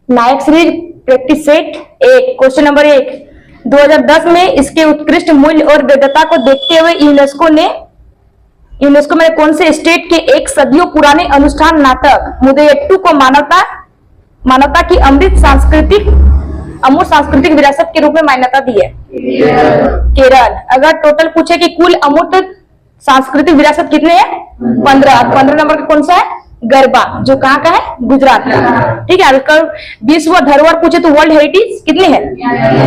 नायक series practice set 1 question number 1। 2010 में इसके उत्कृष्ट मूल्य और वैधता को देखते हुए यूनेस्को में कौन से स्टेट के एक सदियों पुराने अनुष्ठान नाटक मुदयट्टू को मानवता की अमूर्त सांस्कृतिक विरासत के रूप में मान्यता दी है? केरल। अगर टोटल पूछे कि कुल अमूर्त सांस्कृतिक विरासत कितने हैं? 15 नंबर का कौन सा है? गरबा, जो कहाँ का है? गुजरात का। ठीक है। अगर विश्व धरोहर पूछे तो वर्ल्ड हेरिटेज कितने हैं?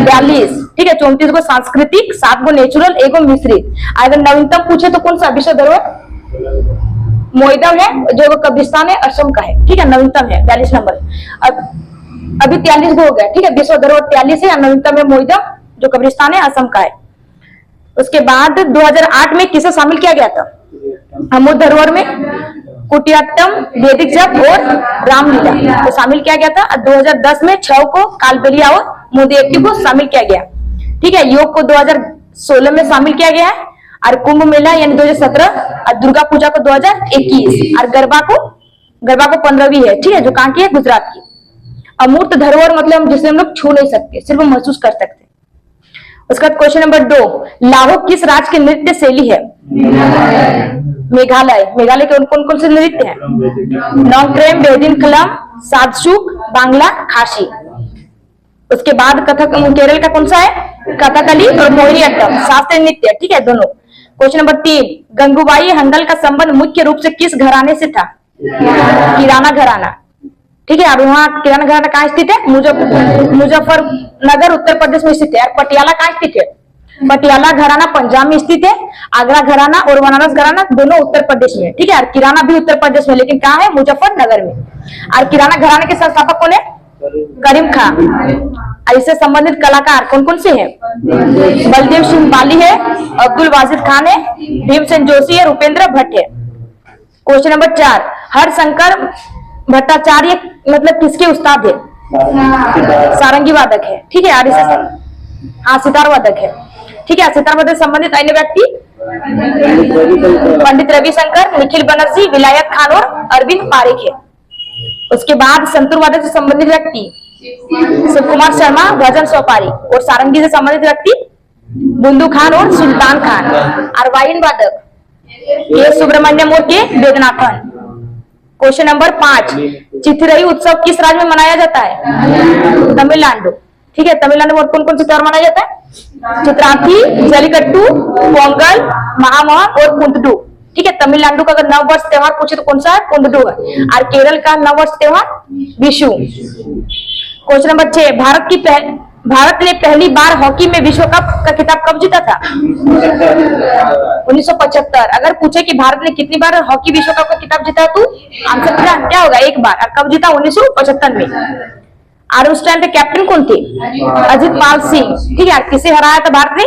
42। ठीक है। 34 को सांस्कृतिक, 7 को नेचुरल, 1 को मिश्रित। अगर नवीनतम पूछे तो कौन सा विश्व धरोहर? मोइदम है, जो कब्रिस्तान है, असम का है। ठीक है। नवीनतम है 42 नंबर। अभी 43 को हो गया। ठीक है। विश्व धरोहर 43 है, नवीनतम है मोइदम, जो कब्रिस्तान है, असम का है। उसके बाद 2008 में किसे शामिल किया गया था अमूर्त धरोहर में? कुटियाट्टम, वैदिक जप और रामलीला को शामिल किया गया था। 2010 में छऊ को, कालबेलिया और मोदयट्टू को शामिल किया गया। ठीक है। योग को 2016 में शामिल किया गया है, और कुंभ मेला यानी 2017, और दुर्गा पूजा को 2021, और गरबा को 15वीं है। ठीक है। जो कहाँ की है? गुजरात की। अमूर्त धरोहर मतलब जिसे हम लोग छू नहीं सकते, सिर्फ महसूस कर सकते। उसका क्वेश्चन नंबर 2। लाहो किस राज्य की नृत्य शैली है? मेघालय। मेघालय के कौन से नृत्य हैं? नोंगट्रेम, बेदिन खलम, सादशुक, बांग्ला, खासी। उसके बाद कथक केरल का कौन सा है? कथकली और मोहिनीअट्टम, शास्त्रीय नृत्य। ठीक है, दोनों। Question number 3। गंगूबाई हंगल का संबंध मुख्य रूप से किस घराने से था? किराना घराना। ठीक है। और वहाँ किराना घराना कहाँ स्थित है? मुजफ्फरनगर उत्तर प्रदेश में स्थित है। और पटियाला कहाँ स्थित है? पटियाला घराना पंजाब में स्थित है। आगरा घराना और बनारस घराना दोनों उत्तर प्रदेश में। ठीक है। और किराना भी उत्तर प्रदेश में, लेकिन कहाँ है? मुजफ्फरनगर में। और किराना घराने के संस्थापक कौन है? करीम खां। इससे संबंधित कलाकार कौन कौन से हैं? बलदेव सिंह बाली है, अब्दुल वाजिद खान है, भीमसेन जोशी है, उपेंद्र भट्ट है। Question number 4। हरशंकर भट्टाचार्य मतलब किसके उस्ताद है? सारंगी वादक है। ठीक है। हाँ, सितार वादक है। ठीक है। सितार वादक से संबंधित अन्य व्यक्ति पंडित रविशंकर, निखिल बनर्जी, विलायत खान और अरविंद पारेख है। उसके बाद संतूर वादक से संबंधित व्यक्ति शिव कुमार शर्मा, भजन सोपारी। और सारंगी से संबंधित व्यक्ति बुंदू खान और सुल्तान खान। और वाइन वादक के सुब्रमण्यम और के वेदनाथन। Question number 5। चिथिरई उत्सव किस राज्य में मनाया जाता है? तमिलनाडु। ठीक है। तमिलनाडु में कौन कौन से त्योहार मनाया जाता है? चित्रार्थी, जलीकट्टू, पोंगल, महामोहन और कुंतडू। ठीक है। तमिलनाडु का अगर नव वर्ष त्योहार पूछे तो कौन सा है? कुंतडू है। और केरल का नव वर्ष त्योहार विशु। Question number 6। भारत ने पहली बार हॉकी में विश्व कप का खिताब कब जीता था? 1975। अगर पूछे कि भारत ने कितनी बार हॉकी विश्व कप का खिताब जीता तो आंसर क्या होगा? 1 बार। और कब जीता? 1975 में। और उस टाइम पे कैप्टन कौन थे? अजित पाल सिंह। ठीक है। किसे हराया था भारत ने?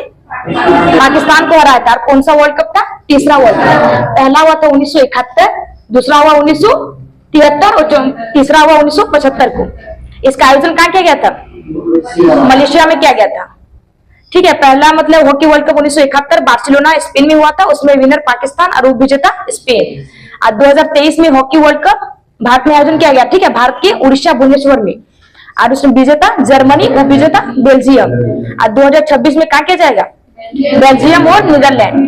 पाकिस्तान को हराया था। और कौन सा वर्ल्ड कप था? तीसरा वर्ल्ड कप। पहला हुआ था 1971, दूसरा हुआ 1973 और तीसरा हुआ 1975 को। इसका आयोजन कहाँ किया गया था? मलेशिया में किया गया था। ठीक है। पहला मतलब hockey world cup 1971 Barcelona Spain में हुआ था, उसमें विनर पाकिस्तान और उपविजेता स्पेन। और 2023 में हॉकी वर्ल्ड कप भारत में आयोजन किया गया। ठीक है। भारत के उड़ीसा भुवनेश्वर में। और उसमें विजेता जर्मनी, उपविजेता बेल्जियम। और 2026 में कहा किया जाएगा? बेल्जियम और नीदरलैंड।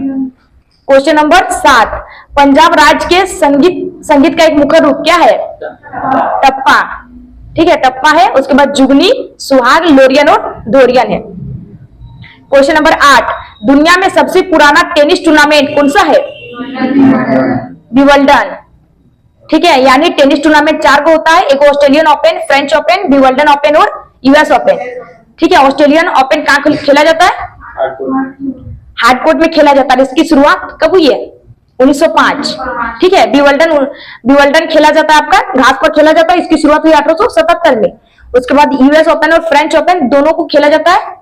Question number 7। पंजाब राज्य के संगीत का एक मुख्य रूप क्या है? टप्पा। ठीक है। टप्पा है। उसके बाद जुगनी, सुहाग, लोरियन और दोरियन है। Question number 8। दुनिया में सबसे पुराना टेनिस टूर्नामेंट कौन सा है? विंबलडन। ठीक है। यानी टेनिस टूर्नामेंट 4 को होता है। एक Australian open, French open, Wimbledon open और यूएस ओपन। ठीक है। ऑस्ट्रेलियन ओपन कहाँ खेला जाता है? हार्डकोर्ट में खेला जाता है। इसकी शुरुआत कब हुई है? 1905। ठीक है। विंबलडन खेला जाता है आपका घास पर खेला जाता है। इसकी शुरुआत हुई 1877 में। उसके बाद यूएस ओपन और फ्रेंच ओपन दोनों को खेला जाता है।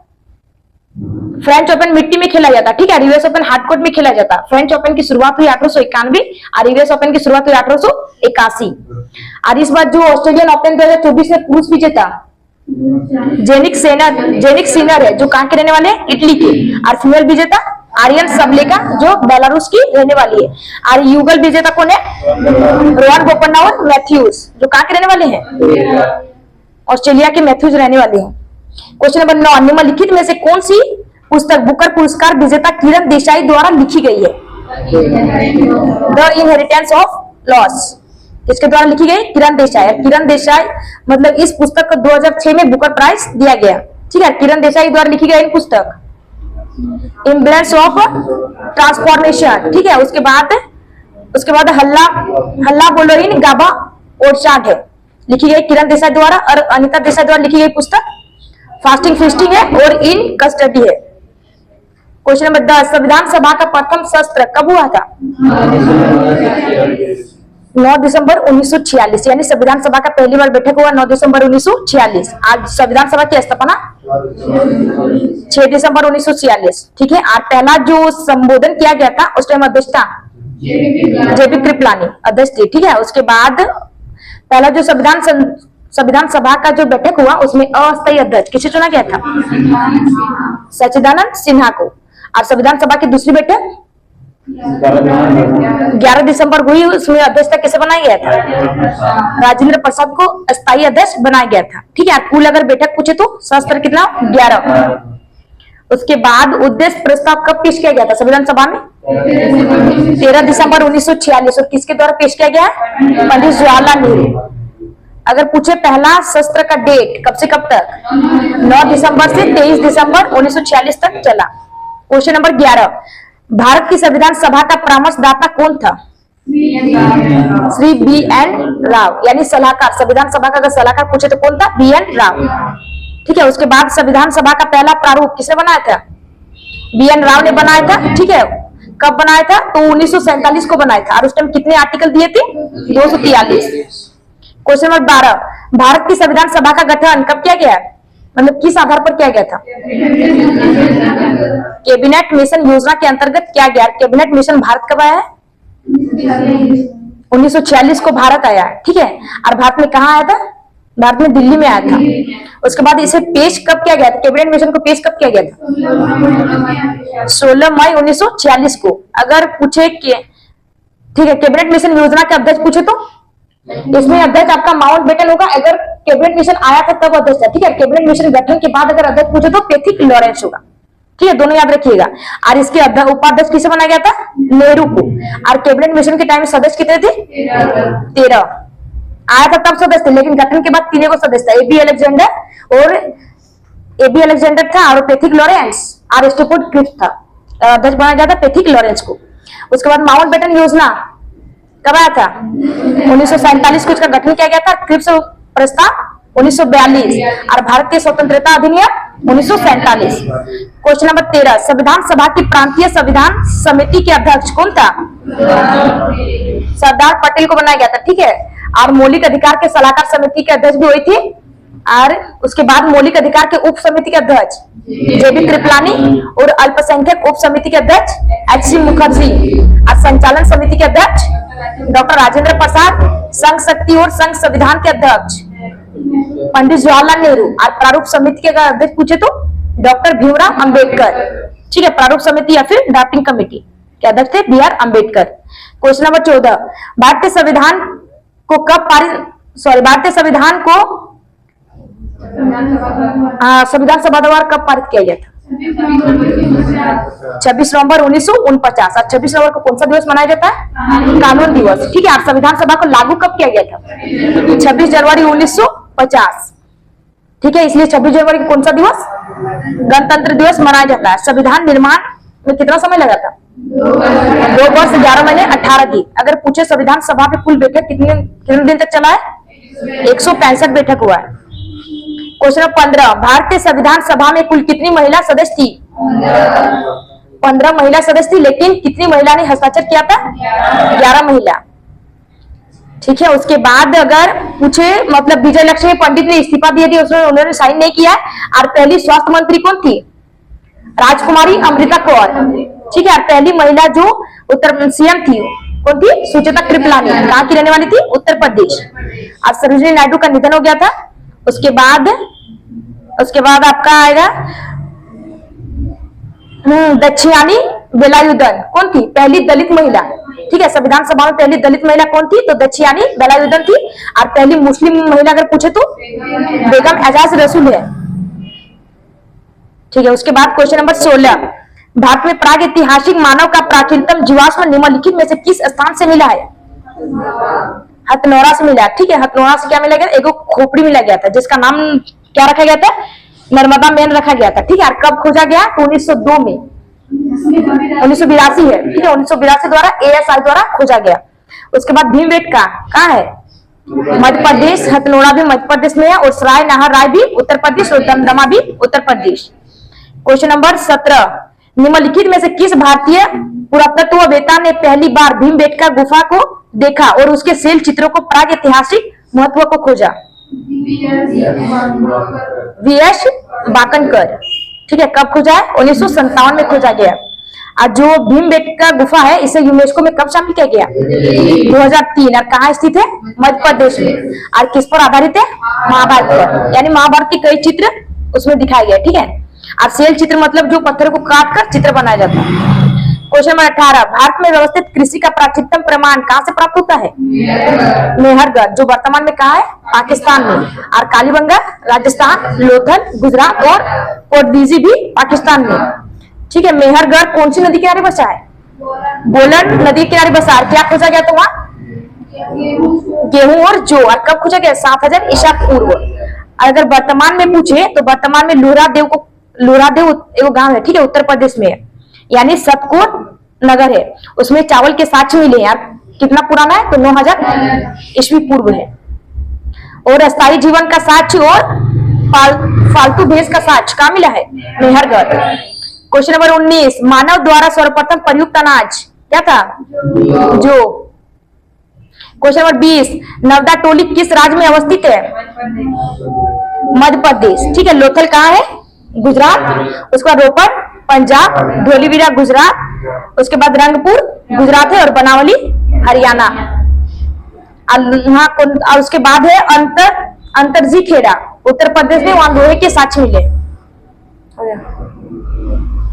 फ्रेंच ओपन मिट्टी में खेला जाता है। ठीक है। यूएस ओपन हार्डकोर्ट में खेला जाता है। फ्रेंच ओपन की शुरुआत हुई 1891 और यूएस ओपन की शुरुआत हुई 1881। और इस बार जो ऑस्ट्रेलियन ओपन 2024 में पुरुष विजेता जेनिक सिनर है, जो कहाँ के रहने वाले हैं? इटली के। और फीमेल विजेता आर्यन सबलेका जो बेलारूस की रहने वाली है। और युगल विजेता कौन है? रोहन बोपन्ना और मैथ्यूज, जो कहाँ के रहने वाले हैं? ऑस्ट्रेलिया के मैथ्यूज रहने वाले हैं। क्वेश्चन नंबर 9, निम्नलिखित में से कौन सी पुस्तक बुकर पुरस्कार विजेता किरण देसाई द्वारा लिखी गई है? द इनहेरिटेंस ऑफ लॉस किसके द्वारा लिखी गई? किरण देसाई। किरण देसाई मतलब इस पुस्तक को 2006 में बुकर प्राइज दिया गया। ठीक है, किरण देसाई द्वारा लिखी गई पुस्तक इम्ब्लेंस ऑफ ट्रांसफॉर्मेशन। ठीक है, उसके बाद हल्ला बोलो इन गाबा ओरचाट है, लिखी गई किरण देसाई द्वारा। और अनिता देसाई द्वारा लिखी गई पुस्तक फास्टिंग फिस्टिंग है और इन कस्टडी है। क्वेश्चन नंबर 10, संविधान सभा का प्रथम सत्र कब हुआ था? 9 दिसंबर 1946, यानी संविधान सभा का पहली बार बैठक हुआ 9 दिसंबर 1946। आज संविधान सभा की स्थापना 6 दिसंबर 1946। ठीक है, और पहला जो संबोधन किया गया था उस टाइम अध्यक्ष था जेबी कृपलानी अध्यक्ष थी। ठीक है, उसके बाद पहला जो संविधान सभा का जो बैठक हुआ उसमें अस्थायी अध्यक्ष किसे चुना गया था? सच्चिदानंद सिन्हा को। और संविधान सभा की दूसरी बैठक 11 दिसंबर हुई, उसमें अध्यक्षता किसे बनाया गया था? राजेंद्र प्रसाद को अस्थायी अध्यक्ष बनाया गया था। ठीक है, कुल अगर बैठक पूछे तो सस्त्र कितना? 11। उसके बाद उद्देश्य प्रस्ताव कब पेश किया गया था संविधान सभा में? 13 दिसंबर 1946। और किसके द्वारा पेश किया गया? पंडित जवाहरलाल नेहरू। अगर पूछे पहला सत्र का डेट कब से कब तक? 9 दिसंबर से 23 दिसंबर 1946 तक चला। क्वेश्चन नंबर 11, भारत की संविधान सभा का परामर्शदाता कौन था? श्री BN राव, यानी सलाहकार। संविधान सभा का अगर सलाहकार पूछे तो कौन था? BN राव। ठीक है, उसके बाद संविधान सभा का पहला प्रारूप किसने बनाया था? BN राव ने बनाया था। ठीक है, कब बनाया था? तो 1947 को बनाया था। और उस टाइम कितने आर्टिकल दिए थे? 243। क्वेश्चन नंबर 12, भारत की संविधान सभा का गठन कब किया गया? मतलब किस आधार पर किया गया था? कैबिनेट मिशन योजना के अंतर्गत किया गया। कैबिनेट मिशन भारत कब आया है? 1946 को भारत आया। ठीक है, और भारत में कहाँ आया था? भारत में दिल्ली में आया था। उसके बाद इसे पेश कब किया गया था? कैबिनेट मिशन को पेश कब किया गया था? 16 मई 1946 को। अगर पूछे कि ठीक है, कैबिनेट मिशन योजना के अध्यक्ष पूछे तो इसमें अध्यक्ष आपका माउंट बेटन होगा। अगर कैबिनेट मिशन आया था तब अध्यक्ष था। ठीक है, कैबिनेट मिशन गठन के बाद अगर अध्यक्ष पूछे तो पैथिक लॉरेंस होगा। ठीक है, दोनों याद रखिएगा। और इसके उपाध्यक्ष किसे बनाया गया था? नेहरू को। और कैबिनेट मिशन के टाइम में सदस्य कितने थे? 13। आया था तब सदस्य थे, लेकिन गठन के बाद 3 सदस्य था। एबी अलेक्जेंडर था और पैथिक लॉरेंस और स्टूफोर्ड क्रिप्स था। अध्यक्ष बनाया गया था पैथिक लॉरेंस को। उसके बाद माउंट बेटन योजना कब आया था? 1947 को इसका गठन किया गया था। क्रिप्स प्रस्ताव 1942 और भारतीय स्वतंत्रता अधिनियम 1947। क्वेश्चन नंबर 13, संविधान सभा की प्रांतीय संविधान समिति के अध्यक्ष कौन था? सरदार पटेल को बनाया गया था। ठीक है, और मौलिक अधिकार के सलाहकार समिति के अध्यक्ष भी हुई थी। और उसके बाद मौलिक अधिकार के उप समिति के अध्यक्ष जेबी कृपलानी और अल्पसंख्यक उप समिति के अध्यक्ष HC मुखर्जी और संचालन समिति के अध्यक्ष डॉक्टर राजेंद्र प्रसाद, संघ शक्ति और संघ संविधान के अध्यक्ष पंडित जवाहरलाल नेहरू। और प्रारूप समिति के अगर अध्यक्ष पूछे तो डॉक्टर भीमराव अंबेडकर। ठीक है, प्रारूप समिति या फिर ड्राफ्टिंग कमेटी के अध्यक्ष थे BR अंबेडकर। क्वेश्चन नंबर 14, भारतीय संविधान संविधान सभा द्वारा कब पारित किया गया था? 26 नवंबर 1949। और 26 नवंबर को कौन सा दिवस मनाया जाता है? कानून दिवस। ठीक है, और संविधान सभा को लागू कब किया गया था? 26 जनवरी 1950। ठीक है, इसलिए 26 जनवरी को कौन सा दिवस? गणतंत्र दिवस मनाया जाता है। संविधान निर्माण में कितना समय लगा था? 2 वर्ष 11 महीने 18 दिन। अगर पूछे संविधान सभा में कुल बैठक कितने दिन तक चला है? 165 बैठक हुआ है। क्वेश्चन 15, भारतीय संविधान सभा में कुल कितनी महिला सदस्य थी? 15 महिला सदस्य थी, लेकिन कितनी महिला ने हस्ताक्षर किया था? 11 महिला। ठीक है, उसके बाद अगर पूछे मतलब विजय लक्ष्मी पंडित ने इस्तीफा दिए थे, उसमें उन्होंने साइन नहीं किया। और पहली स्वास्थ्य मंत्री कौन थी? राजकुमारी अमृता कौर। ठीक है, और पहली महिला जो उत्तर CM थी कौन थी? सुचेता कृपलानी। कहाँ की रहने वाली थी? उत्तर प्रदेश। और सरोजिनी नायडू का निधन हो गया था। उसके बाद आपका आएगा दक्षिणानी वेलायुधन कौन थी? पहली दलित महिला। ठीक है, संविधान सभा में पहली दलित महिला कौन थी? तो दक्षियानी वेलायुधन थी। और पहली मुस्लिम महिला अगर पूछे तो बेगम एजाज रसूल है। ठीक है, उसके बाद क्वेश्चन नंबर 16, भारत में प्राग ऐतिहासिक मानव का प्राचीनतम जीवाश्म निम्नलिखित में से किस स्थान से मिला है? हथनौरा से मिला। ठीक है, हथनौरा से क्या मिला गया? एक खोपड़ी मिला गया था जिसका नाम क्या रखा गया था? नर्मदा मैन रखा गया था। ठीक है, और कब खोजा गया? 1902 में। 1982 है। ठीक है, 1982 द्वारा ASI द्वारा खोजा गया। उसके बाद भीमबेटका कहाँ है? मध्य प्रदेश। हथनौरा भी मध्य प्रदेश में है और सराय नाहर राय भी उत्तर प्रदेश और दमदमा भी उत्तर प्रदेश। क्वेश्चन नंबर 17, निम्नलिखित में से किस भारतीय पुरातत्ववेत्ता ने पहली बार भीमबेटका गुफा को देखा और उसके शैल चित्रों को प्राग ऐतिहासिक महत्व को खोजा? VS बाकनकर। ठीक है, कब खोजा है? 1957 में खोजा गया। और जो भीमबेटका गुफा है इसे यूनेस्को में कब शामिल किया गया? 2003। और कहाँ स्थित है? मध्य प्रदेश में। और किस पर आधारित है? महाभारत पर। यानी महाभारत के कई चित्र उसमें दिखाए गए। ठीक है, और शैल चित्र मतलब जो पत्थर को काट कर चित्र बनाया जाता है। क्वेश्चन नंबर 18, भारत में व्यवस्थित कृषि का प्राचीनतम प्रमाण कहाँ से प्राप्त होता है? मेहरगढ़, जो वर्तमान में कहाँ है? पाकिस्तान में। और कालीबंगा राजस्थान, लोथल गुजरात और कोटडीजी भी पाकिस्तान में। ठीक है, मेहरगढ़ कौन सी नदी किनारे बसा है? बोलन नदी किनारे बसा है। क्या खोजा गया था वहां? गेहूं और जौ। और कब खोजा गया? 7000 ईसा पूर्व। अगर वर्तमान में पूछे तो वर्तमान में लोहरादेव एगो गांव है। ठीक है, उत्तर प्रदेश में है, यानी सतकोट नगर है। उसमें चावल के साक्ष्य मिले हैं। कितना पुराना है? तो 9000 ईस्वी पूर्व है। और अस्थायी जीवन का साक्ष्य और फालतू भैंस का साक्ष्य कहाँ मिला है? मेहरगढ़। क्वेश्चन नंबर 19, मानव द्वारा सर्वप्रथम प्रयुक्त अनाज क्या था? जो। क्वेश्चन नंबर 20, नवदा टोली किस राज्य में अवस्थित है? मध्य प्रदेश। ठीक है, लोथल कहाँ है? गुजरात। उसके बाद रोपड़ पंजाब, धोलीवीरा गुजरात, उसके बाद रंगपुर गुजरात है और बनावली हरियाणा। और उसके बाद है अंतरजी खेड़ा उत्तर प्रदेश में, वहां लोहे के साक्ष्य मिले।